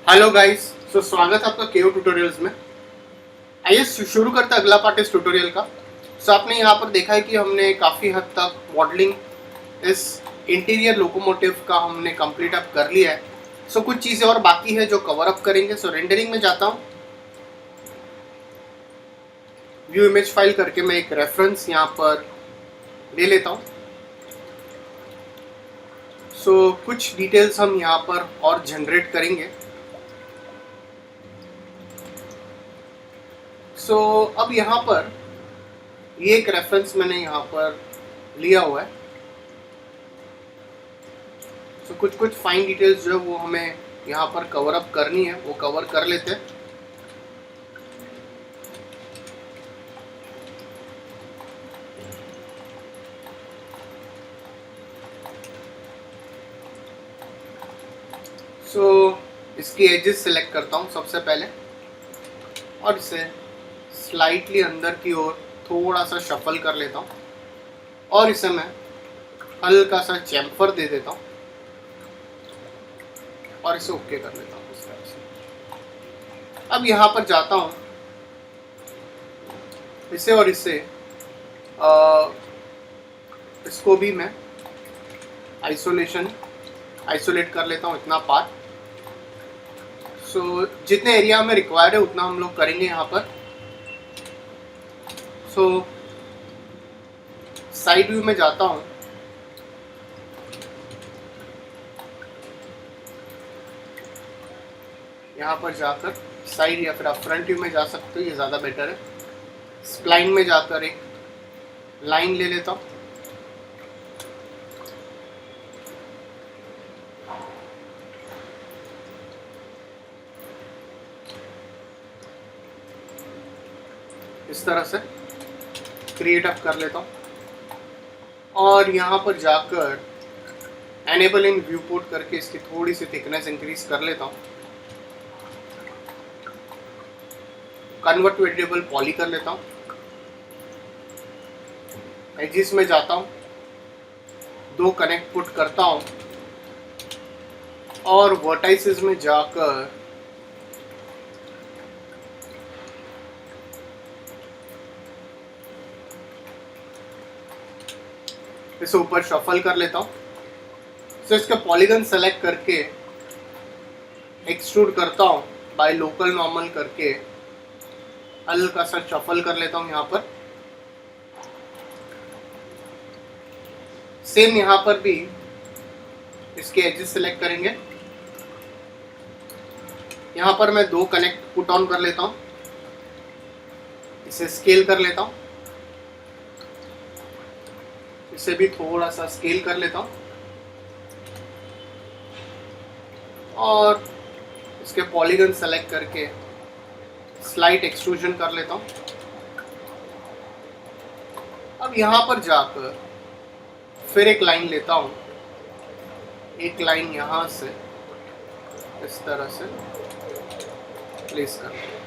Hello guys. स्वागत है आपका केओ ट्यूटोरियल्स में। आइए शुरू करते हैं अगला पार्ट इस ट्यूटोरियल का। आपने यहाँ पर देखा है कि हमने काफ़ी हद तक मॉडलिंग इस इंटीरियर लोकोमोटिव का हमने कंप्लीट अप कर लिया है। कुछ चीज़ें और बाकी है जो कवर अप करेंगे। रेंडरिंग में जाता हूँ, व्यू इमेज फाइल करके मैं एक रेफरेंस यहाँ पर ले लेता हूँ। कुछ डिटेल्स हम यहाँ पर और जनरेट करेंगे। अब यहाँ पर ये एक रेफरेंस मैंने यहाँ पर लिया हुआ है। कुछ कुछ फाइन डिटेल्स जो है वो हमें यहाँ पर कवर अप करनी है, वो कवर कर लेते हैं। इसकी एजेस सेलेक्ट करता हूँ सबसे पहले और इसे स्लाइटली अंदर की ओर थोड़ा सा शफल कर लेता हूँ और इसे मैं हल्का सा चैम्फर दे देता हूँ और इसे ओके कर लेता हूँ इस तरह से। अब यहाँ पर जाता हूँ इसे और इसको भी मैं आइसोलेट कर लेता हूँ इतना पार्ट। जितने एरिया में रिक्वायर्ड है उतना हम लोग करेंगे यहाँ पर। साइड व्यू में जाता हूँ, यहाँ पर जाकर साइड या फिर आप फ्रंट व्यू में जा सकते हो, ये ज़्यादा बेटर है। स्प्लाइन में जाकर एक लाइन ले लेता हूँ। इस तरह से क्रिएट अप कर लेता हूँ और यहाँ पर जाकर एनेबल इन व्यू पोर्ट करके इसकी थोड़ी सी थिकनेस इंक्रीज कर लेता हूँ। कन्वर्ट टू एडिटेबल पॉली कर लेता हूँ। एजिस में जाता हूँ, दो कनेक्ट पुट करता हूँ और वर्टाइसेस में जाकर इसे ऊपर शफल कर लेता हूँ। इसका पॉलीगन सेलेक्ट करके एक्सट्रूड करता हूँ, बाय लोकल नॉर्मल करके हल्का सा शफल कर लेता हूँ यहाँ पर। सेम यहाँ पर भी इसके एजेस सेलेक्ट करेंगे। यहाँ पर मैं दो कनेक्ट पुट ऑन कर लेता हूँ, इसे स्केल कर लेता हूँ, इसे भी थोड़ा सा स्केल कर लेता हूँ और इसके पॉलीगन सेलेक्ट करके स्लाइट एक्सट्रूजन कर लेता हूँ। अब यहाँ पर जाकर फिर एक लाइन लेता हूँ, एक लाइन यहाँ से इस तरह से प्लेस कर लेता हूँ।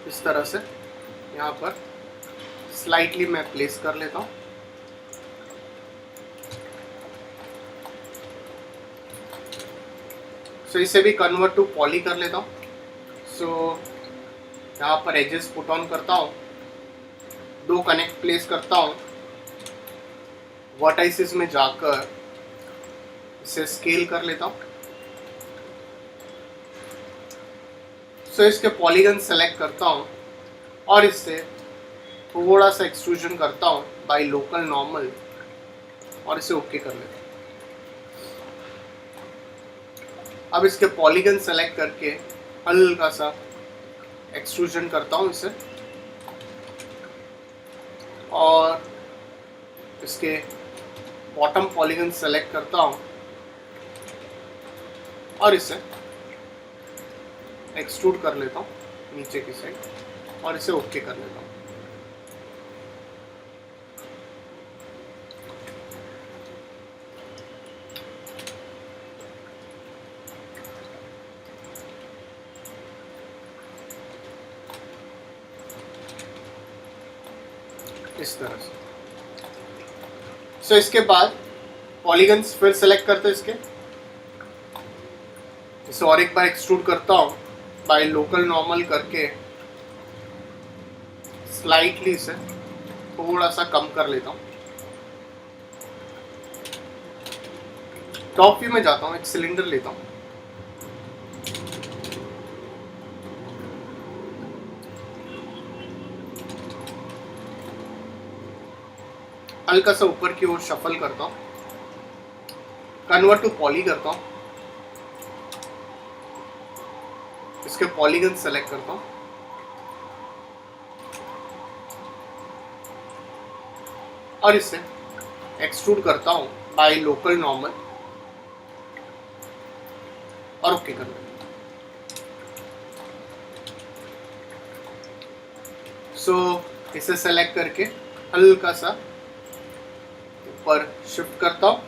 इस तरह से यहाँ पर स्लाइटली मैं प्लेस कर लेता हूँ। इसे भी कन्वर्ट टू पॉली कर लेता हूँ। यहाँ पर एजेस पुट ऑन करता हूँ, दो कनेक्ट प्लेस करता हूँ, वर्टाइसेस में जाकर इसे स्केल कर लेता हूँ। इसके पॉलीगन सेलेक्ट करता हूँ और इससे थोड़ा सा एक्सट्रूजन करता हूँ बाय लोकल नॉर्मल और इसे ओके कर लेता हूँ। अब इसके पॉलीगन सेलेक्ट करके हल्का सा एक्सट्रूजन करता हूँ इसे और इसके बॉटम पॉलीगन सेलेक्ट करता हूँ और इसे एक्सट्रूड कर लेता हूँ नीचे की साइड और इसे ओके कर लेता हूँ। इस तरह से। सो इसके बाद पॉलीगन्स फिर सेलेक्ट करते हैं इसके, इसे और एक बार एक्सट्रूड करता हूँ बाय लोकल नॉर्मल करके, स्लाइटली इसे थोड़ा सा कम कर लेता हूँ। टॉप व्यू में जाता हूँ, एक सिलेंडर लेता हूँ, हल्का सा ऊपर की ओर शफल करता हूँ, कन्वर्ट टू पॉली करता हूँ, इसके पॉलीगन सेलेक्ट करता हूँ और इसे एक्सट्रूड करता हूँ बाय लोकल नॉर्मल और ओके कर लेता हूँ। सो इसे सेलेक्ट करके हल्का सा ऊपर शिफ्ट करता हूँ,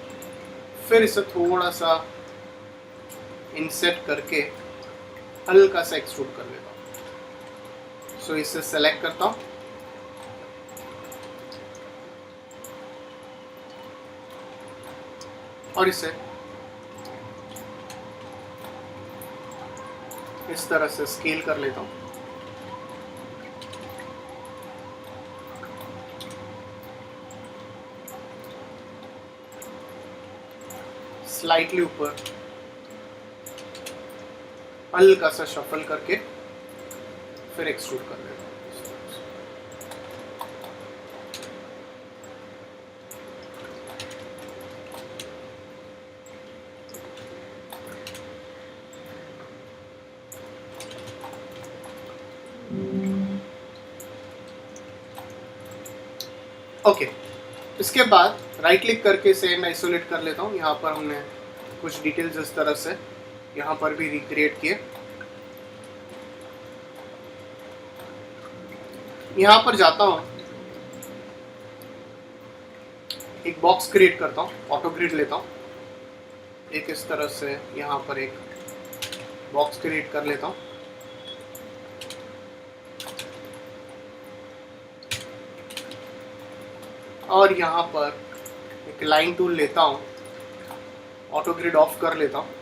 फिर इसे थोड़ा सा इंसेट करके हल्का सा एक्सट्रूड कर लेता हूँ। सो इसे सेलेक्ट करता हूँ और इसे इस तरह से स्केल कर लेता हूँ। स्लाइटली ऊपर हल्का सा शफल करके फिर एक्सट्रूड कर लेता हूँ। ओके, इसके बाद राइट क्लिक करके इसे मैं आइसोलेट कर लेता हूँ। यहाँ पर हमने कुछ डिटेल्स इस तरह से यहाँ पर भी रिक्रिएट किए। यहाँ पर जाता हूँ, एक बॉक्स क्रिएट करता हूँ, ऑटो ग्रिड लेता हूँ, एक इस तरह से यहाँ पर एक बॉक्स क्रिएट कर लेता हूँ। और यहाँ पर एक लाइन टूल लेता हूँ, ऑटो ग्रिड ऑफ कर लेता हूँ।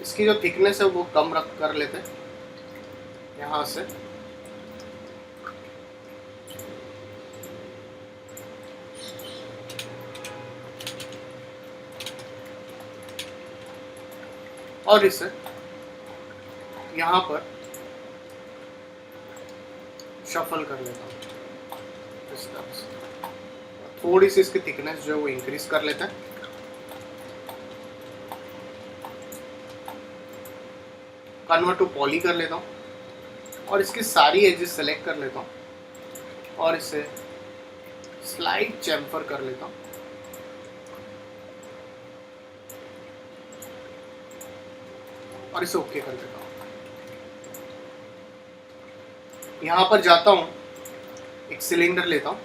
इसकी जो थिकनेस है वो कम रख कर लेते हैं यहाँ से। और इसे यहाँ पर शफल कर लेता हूँ इस तरह से। थोड़ी सी इसकी थिकनेस जो है वो इंक्रीज कर लेते हैं। कन्वर्ट टू पॉली कर लेता हूँ और इसकी सारी एजेस सेलेक्ट कर लेता हूँ और इसे स्लाइड चैम्फर कर लेता हूँ। और इसे ओके कर देता हूँ। यहाँ पर जाता हूँ, एक सिलेंडर लेता हूँ,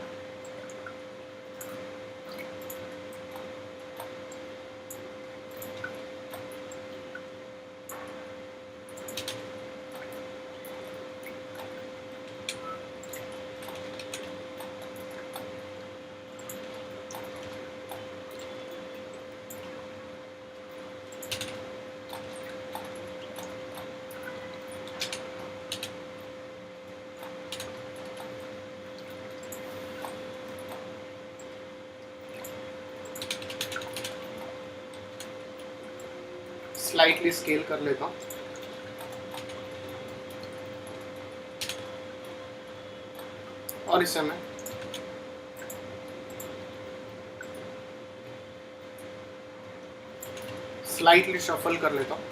स्लाइटली स्केल कर लेता हूँ और इसे मैं स्लाइटली शफल कर लेता हूँ।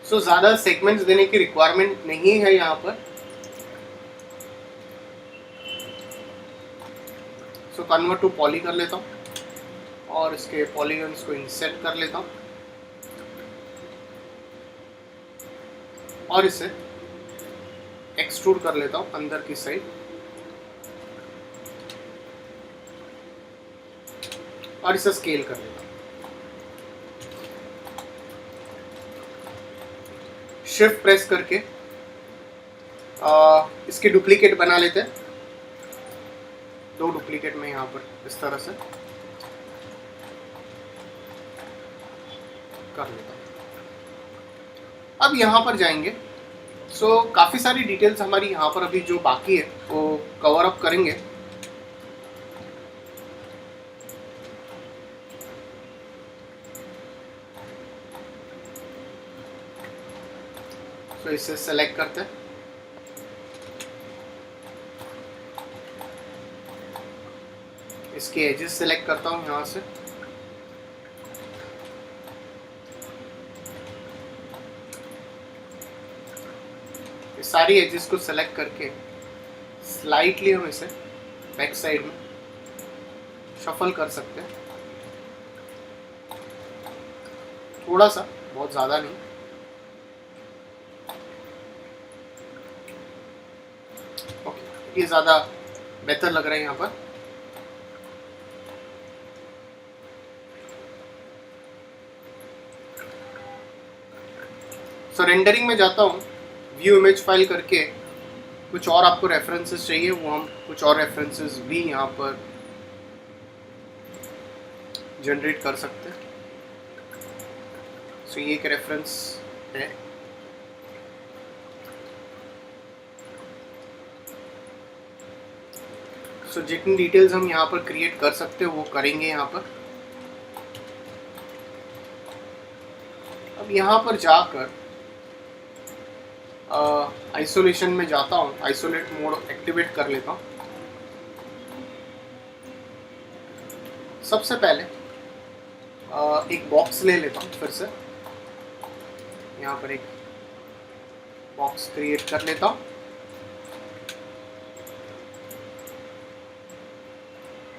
सो ज़्यादा सेगमेंट्स देने की रिक्वायरमेंट नहीं है यहाँ पर। सो कन्वर्ट टू पॉली कर लेता हूँ और इसके पॉलीगन्स को इंसेट कर लेता हूँ और इसे एक्सट्रूड कर लेता हूँ अंदर की साइड और इसे स्केल कर लेता हूँ। शिफ्ट प्रेस करके इसके डुप्लीकेट बना लेते हैं। 2 डुप्लीकेट में यहाँ पर इस तरह से कर लेता हूँ। अब यहाँ पर जाएंगे। काफ़ी सारी डिटेल्स हमारी यहाँ पर अभी जो बाकी है वो कवर अप करेंगे। इसे सेलेक्ट करते हैं। इसके एजेस सेलेक्ट करता हूँ यहाँ से। सारी एजेस को सेलेक्ट करके स्लाइटली हम इसे बैक साइड में शफल कर सकते हैं, थोड़ा सा, बहुत ज़्यादा नहीं। ओके, ये ज़्यादा बेहतर लग रहा है यहाँ पर। रेंडरिंग में जाता हूँ, व्यू इमेज फाइल करके कुछ और आपको रेफरेंसेस चाहिए, वो हम कुछ और रेफरेंसेस भी यहाँ पर जनरेट कर सकते हैं। ये एक रेफरेंस है। जितनी डिटेल्स हम यहाँ पर क्रिएट कर सकते हैं वो करेंगे यहाँ पर। अब यहाँ पर जाकर आइसोलेशन में जाता हूँ, आइसोलेट मोड एक्टिवेट कर लेता हूँ। सबसे पहले एक बॉक्स ले लेता हूँ, फिर से यहाँ पर एक बॉक्स क्रिएट कर लेता हूँ।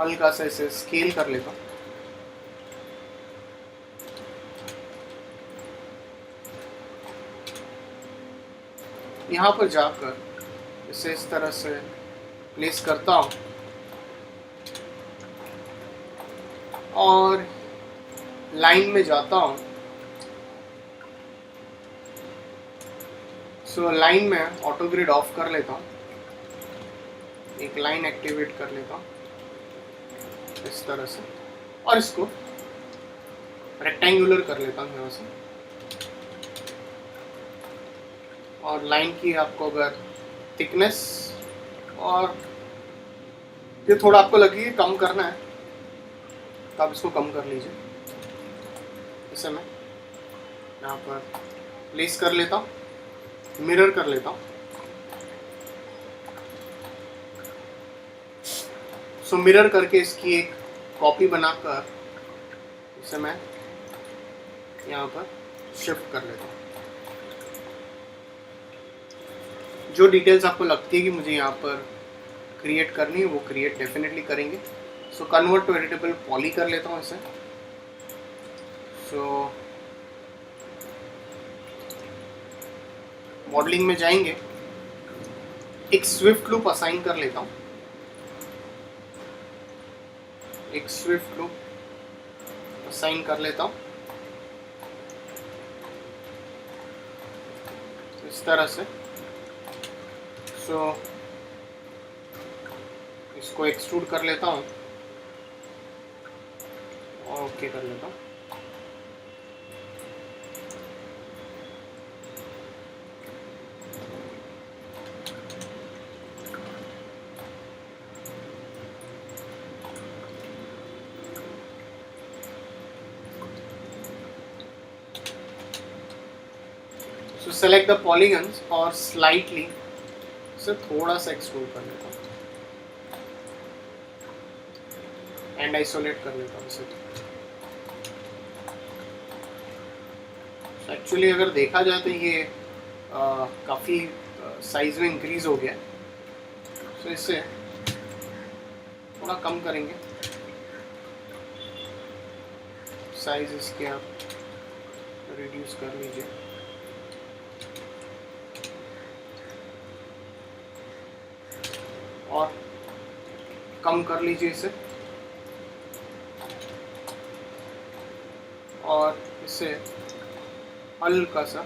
हल्का सा इसे स्केल कर लेता हूँ। यहाँ पर जाकर इसे इस तरह से प्लेस करता हूँ और लाइन में जाता हूँ। लाइन में ऑटो ग्रिड ऑफ कर लेता हूँ, एक लाइन एक्टिवेट कर लेता हूँ इस तरह से, और इसको रेक्टेंगुलर कर लेता हूँ यहाँ से। और लाइन की आपको अगर थिकनेस और ये थोड़ा आपको लगे कम करना है तो आप इसको कम कर लीजिए। इसे मैं यहाँ पर प्लेस कर लेता हूँ, मिरर कर लेता हूँ। मिरर करके इसकी एक कॉपी बनाकर इसे मैं यहाँ पर शिफ्ट कर लेता हूँ। जो डिटेल्स आपको लगती है कि मुझे यहाँ पर क्रिएट करनी है वो क्रिएट डेफिनेटली करेंगे। कन्वर्ट टू एडिटेबल पॉली कर लेता हूँ इसे। मॉडलिंग में जाएंगे, एक स्विफ्ट लूप असाइन कर लेता हूँ, एक स्विफ्ट लूप असाइन कर लेता हूँ इस तरह से। इसको एक्सट्रूड कर लेता हूँ और ओके कर लेता हूँ। सेलेक्ट द पॉलीगन्स और स्लाइटली से थोड़ा सा एक्सट्रूड कर लेता हूँ एंड आइसोलेट कर लेता हूँ इसे। एक्चुअली अगर देखा जाए तो ये काफ़ी साइज में इंक्रीज हो गया, तो इससे थोड़ा कम करेंगे साइज, इसके आप रिड्यूस कर लीजिए। और कम कर लीजिए इसे, और इसे हल्का सा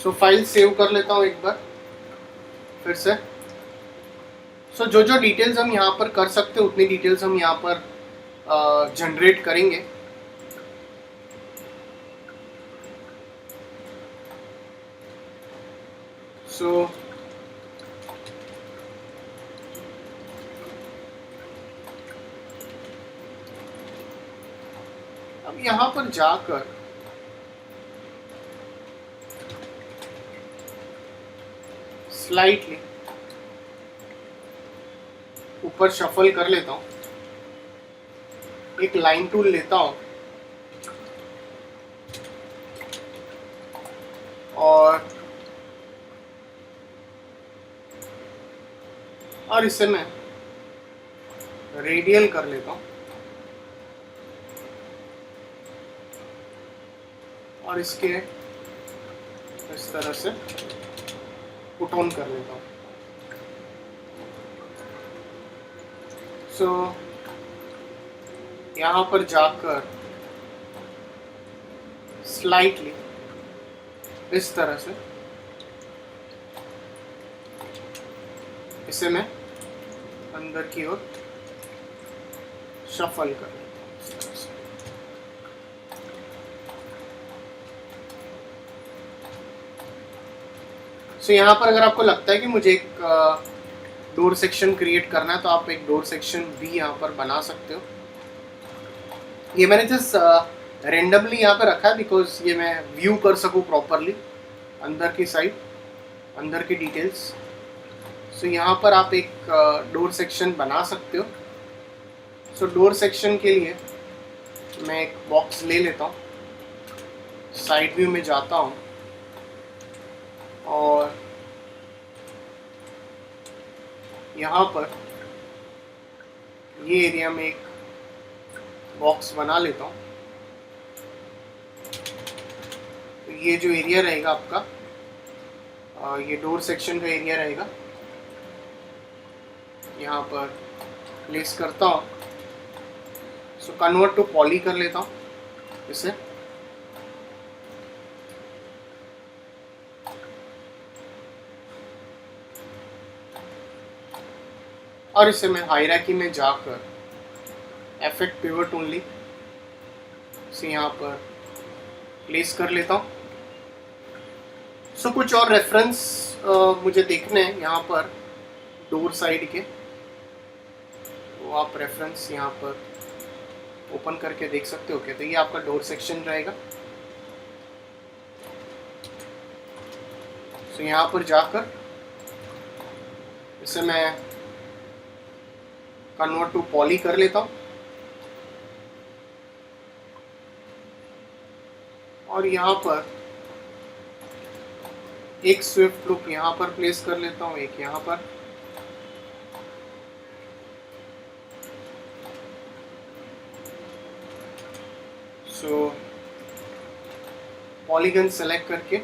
सो फाइल सेव कर लेता हूँ एक बार फिर से। सो जो जो डिटेल्स हम यहाँ पर कर सकते हैं उतनी डिटेल्स हम यहाँ पर जनरेट करेंगे। सो अब यहाँ पर जाकर स्लाइटली ऊपर शफल कर लेता हूँ, एक लाइन टूल लेता हूँ और इसे मैं रेडियल कर लेता हूँ और इसके इस तरह से पुट ऑन कर लेता हूँ। सो यहाँ पर जाकर स्लाइटली इस तरह से इसे मैं अंदर की ओर शफल कर लेता हूँ इस तरह से। सो यहाँ पर अगर आपको लगता है कि मुझे एक डोर सेक्शन क्रिएट करना है तो आप एक डोर सेक्शन भी यहाँ पर बना सकते हो। ये मैंने जस्ट रेंडमली यहाँ पर रखा है बिकॉज ये मैं व्यू कर सकूँ प्रॉपरली अंदर की साइड, अंदर की डिटेल्स। सो यहाँ पर आप एक डोर सेक्शन बना सकते हो। सो डोर सेक्शन के लिए मैं एक बॉक्स ले लेता हूँ, साइड व्यू में जाता हूँ और यहाँ पर ये एरिया में एक बॉक्स बना लेता हूँ। तो ये जो एरिया रहेगा आपका, ये डोर सेक्शन का एरिया रहेगा, यहाँ पर प्लेस करता हूँ। सो कन्वर्ट टू पॉली कर लेता हूँ इसे। और इसे मैं हायरार्की में जाकर इफेक्ट पिवट ओनली से यहाँ पर प्लेस कर लेता हूँ। सो कुछ और रेफरेंस मुझे देखने हैं यहाँ पर डोर साइड के, तो आप रेफरेंस यहाँ पर ओपन करके देख सकते हो। क्या तो ये आपका डोर सेक्शन रहेगा। सो यहाँ पर जाकर इसे मैं कन्वर्ट टू पॉली कर लेता हूँ और यहाँ पर एक स्विफ्ट लुक यहाँ पर प्लेस कर लेता हूँ, एक यहाँ पर। सो पॉलीगन सेलेक्ट करके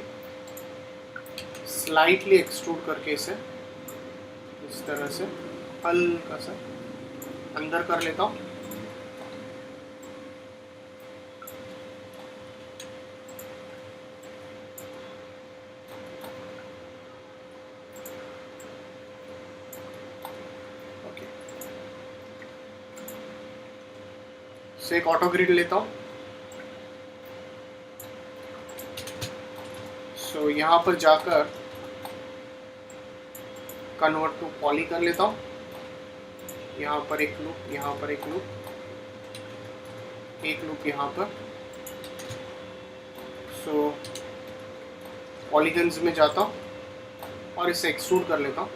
स्लाइटली एक्सट्रूड करके इसे इस तरह से हल्का सा अंदर कर लेता हूँ। ओके, सो एक ऑटो ग्रिड लेता हूँ। सो यहाँ पर जाकर कन्वर्ट टू पॉली कर लेता हूँ। यहाँ पर एक लूप, यहाँ पर एक लूप, एक लूप यहाँ पर। सो पॉलीगन्स में जाता हूँ और इसे एक्सट्रूड कर लेता हूँ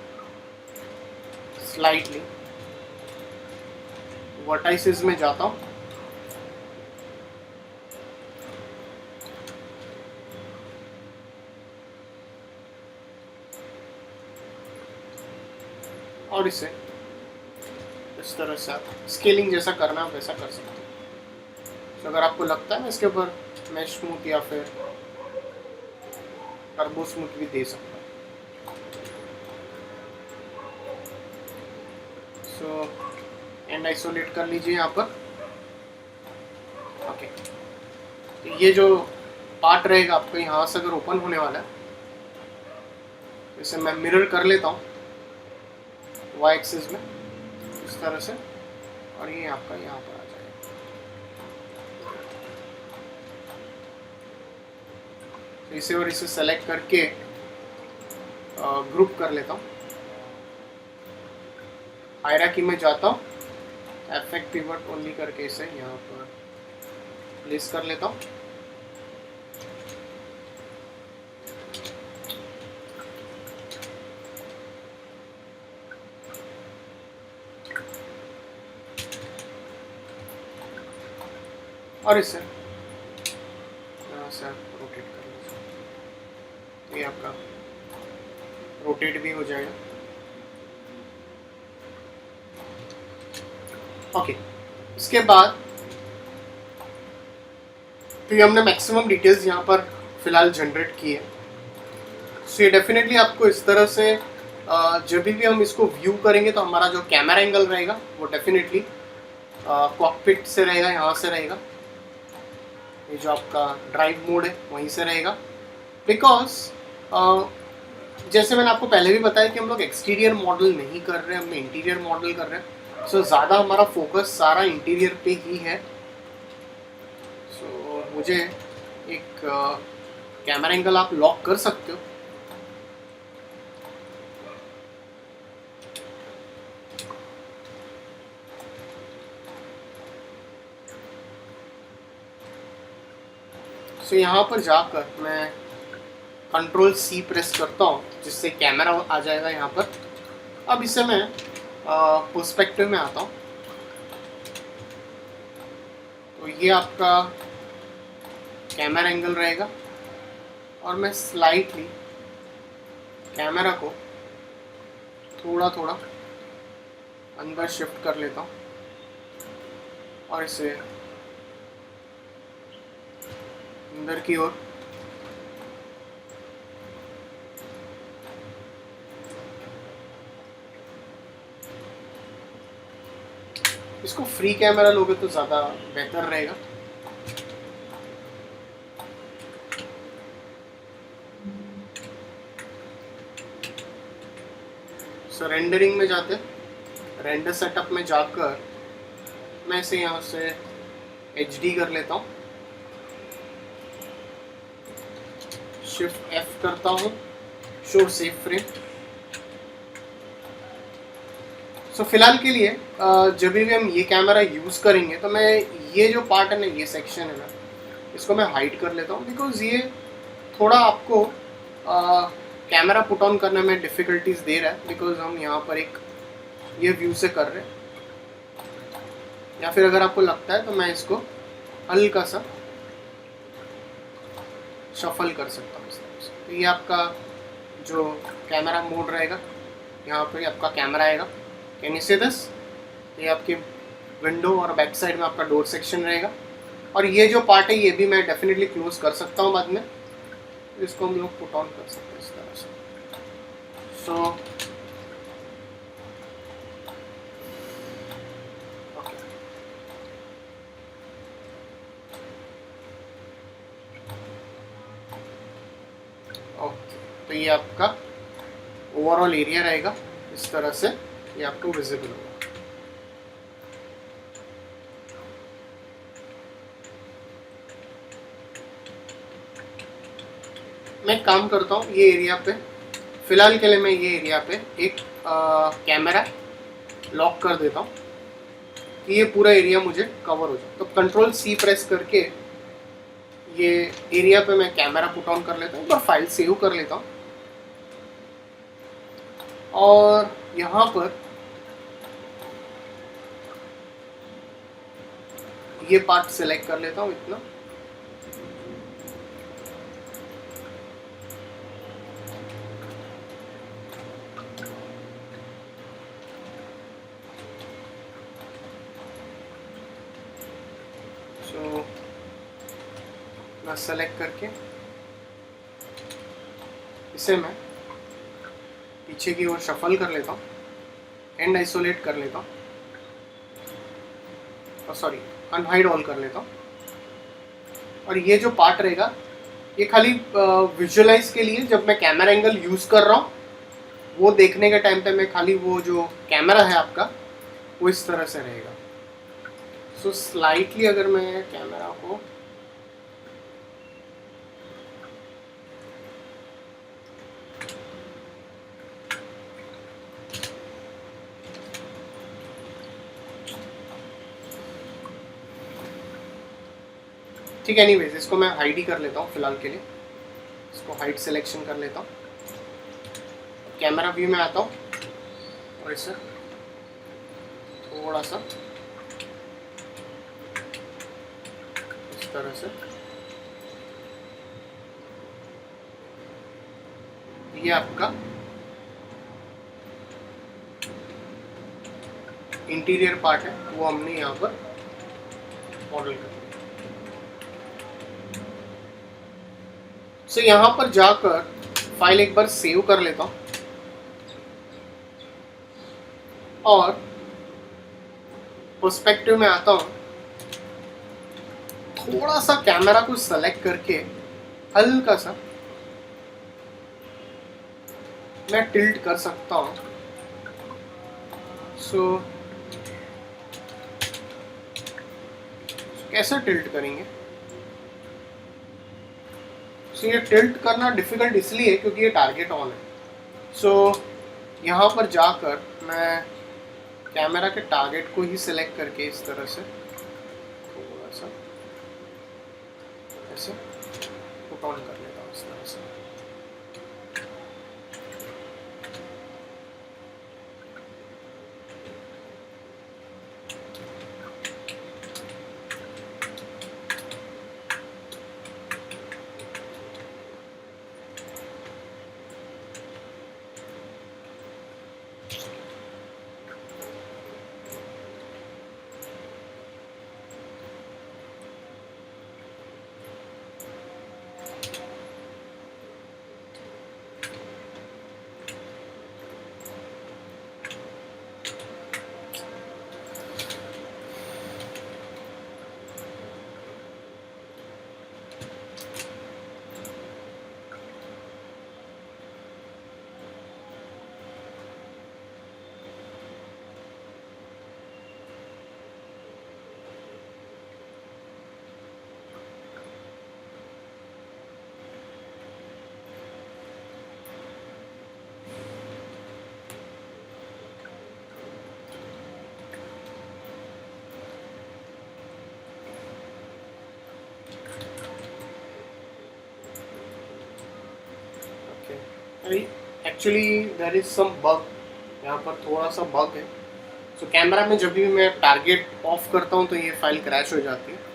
स्लाइटली। वर्टाइसेस में जाता हूँ और इसे इस तरह से आप स्केलिंग जैसा करना वैसा कर सकते हो। तो अगर आपको लगता है मैं इसके ऊपर मैश स्मूथ या फिर टर्बो स्मूथ भी दे सकता हूँ। सो एंड आइसोलेट कर लीजिए यहाँ पर। ओके, तो ये जो पार्ट रहेगा आपका यहाँ से अगर ओपन होने वाला है इसे मैं मिरर कर लेता हूँ वाई एक्सिस में इस तरह से, और ये आपका यहाँ पर आ जाएगा। तो इसे और इसे सेलेक्ट करके ग्रुप कर लेता हूँ। हायरार्की में जाता हूँ, इफेक्ट पिवट ओनली करके इसे यहाँ पर प्लेस कर लेता हूँ। और इसे यहाँ से रोटेट कर लीजिए, तो ये आपका रोटेट भी हो जाएगा। ओके, इसके बाद तो ये हमने मैक्सिमम डिटेल्स यहाँ पर फिलहाल जनरेट की है। सो ये डेफिनेटली आपको इस तरह से जब भी हम इसको व्यू करेंगे तो हमारा जो कैमरा एंगल रहेगा वो डेफिनेटली कॉकपिट से रहेगा, यहाँ से रहेगा। ये जो आपका ड्राइव मोड है वहीं से रहेगा, बिकॉज जैसे मैंने आपको पहले भी बताया कि हम लोग एक्सटीरियर मॉडल नहीं कर रहे हैं, हम इंटीरियर मॉडल कर रहे हैं। सो ज़्यादा हमारा फोकस सारा इंटीरियर पे ही है। सो मुझे एक कैमरा एंगल आप लॉक कर सकते हो। सो यहाँ पर जाकर मैं कंट्रोल C प्रेस करता हूँ, जिससे कैमरा आ जाएगा यहाँ पर। अब इसे मैं पर्सपेक्टिव में आता हूँ, तो ये आपका कैमरा एंगल रहेगा, और मैं स्लाइटली कैमरा को थोड़ा थोड़ा अंदर शिफ्ट कर लेता हूँ और इसे अंदर की ओर इसको फ्री कैमरा लोगे तो ज़्यादा बेहतर रहेगा। सो रेंडरिंग में जाते, रेंडर सेटअप में जाकर मैं इसे यहाँ से HD कर लेता हूँ, शिफ्ट F करता हूँ, शो सेव फ्रेम। सो फिलहाल के लिए जब भी हम ये कैमरा यूज़ करेंगे तो मैं ये जो पार्ट है ना, ये सेक्शन है ना, इसको मैं हाइड कर लेता हूँ, बिकॉज ये थोड़ा आपको कैमरा पुट ऑन करने में डिफ़िकल्टीज दे रहा है, बिकॉज हम यहाँ पर एक ये व्यू से कर रहे हैं। या फिर अगर आपको लगता है तो मैं इसको हल्का सा शफल कर सकता हूँ इस तरह से। तो ये आपका जो कैमरा मोड रहेगा, यहाँ पर आपका कैमरा आएगा। Can you see this? ये आपकी विंडो और बैक साइड में आपका डोर सेक्शन रहेगा, और ये जो पार्ट है ये भी मैं डेफिनेटली क्लोज कर सकता हूँ बाद में। इसको हम लोग पुट ऑन कर सकते हैं इस तरह से। सो ओके, तो ये आपका ओवरऑल एरिया रहेगा, इस तरह से ये आपको विजिबल होगा। मैं एक काम करता हूँ, ये एरिया पे फिलहाल के लिए मैं ये एरिया पे एक कैमरा लॉक कर देता हूँ कि ये पूरा एरिया मुझे कवर हो जाए। तो कंट्रोल C प्रेस करके ये एरिया पे मैं कैमरा पुट ऑन कर लेता हूँ, एक बार फाइल सेव कर लेता हूँ, और यहाँ पर ये पार्ट सेलेक्ट कर लेता हूँ इतना। सो मैं सेलेक्ट करके इसे मैं पीछे की ओर शफल कर लेता हूँ, एंड आइसोलेट कर लेता हूँ, और सॉरी अनहाइड ऑल कर लेता हूँ। और ये जो पार्ट रहेगा ये खाली विजुअलाइज के लिए, जब मैं कैमरा एंगल यूज़ कर रहा हूँ वो देखने के टाइम पे मैं खाली वो जो कैमरा है आपका वो इस तरह से रहेगा। सो स्लाइटली अगर मैं कैमरा को ठीक है, एनीवेज इसको मैं हाइड ही कर लेता हूँ फिलहाल के लिए। इसको हाइड सिलेक्शन कर लेता हूँ, कैमरा व्यू में आता हूँ और इसे थोड़ा सा इस तरह से, ये आपका इंटीरियर पार्ट है वो हमने यहाँ पर मॉडल कर। सो यहाँ पर जाकर फाइल एक बार सेव कर लेता हूँ और पर्सपेक्टिव में आता हूँ। थोड़ा सा कैमरा को सेलेक्ट करके हल्का सा मैं टिल्ट कर सकता हूँ। सो कैसे टिल्ट करेंगे? सो ये टिल्ट करना डिफिकल्ट इसलिए क्योंकि ये टारगेट ऑन है। सो यहाँ पर जाकर मैं कैमरा के टारगेट को ही सिलेक्ट करके इस तरह से थोड़ा सा ऐसे पुट ऑन कर लेता हूँ इस तरह से। Actually there is some bug, यहाँ पर थोड़ा सा बग है। सो कैमरा में जब भी मैं टारगेट ऑफ करता हूँ तो ये फाइल क्रैश हो जाती है।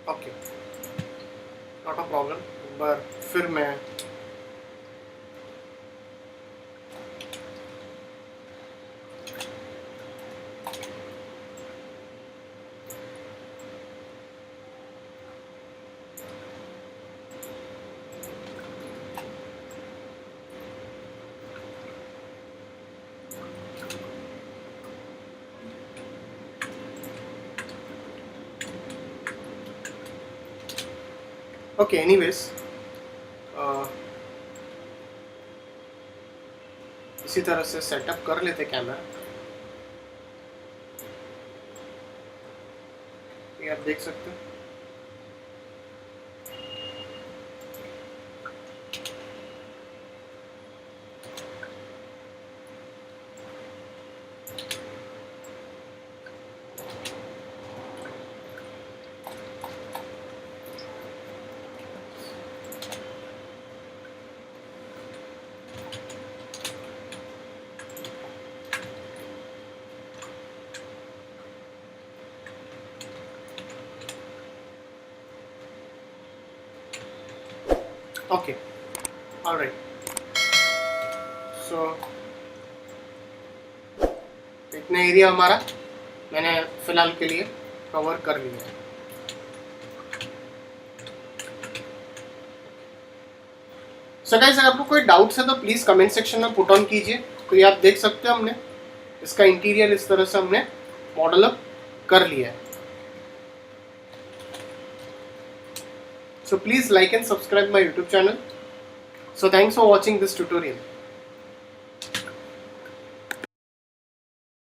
Okay, not a problem. पर फिर मैं ओके एनीवेज इसी तरह से सेटअप कर लेते कैमरा। ये आप देख सकते हो। Okay, alright. सो इतना एरिया हमारा मैंने फिलहाल के लिए कवर कर लिया है। सो गाइस, अगर आपको कोई डाउट्स है तो प्लीज़ कमेंट सेक्शन में पुट ऑन कीजिए। तो ये आप देख सकते हो हमने इसका इंटीरियर इस तरह से हमने मॉडल अप कर लिया है। So please like and subscribe my YouTube channel. So thanks for watching this tutorial.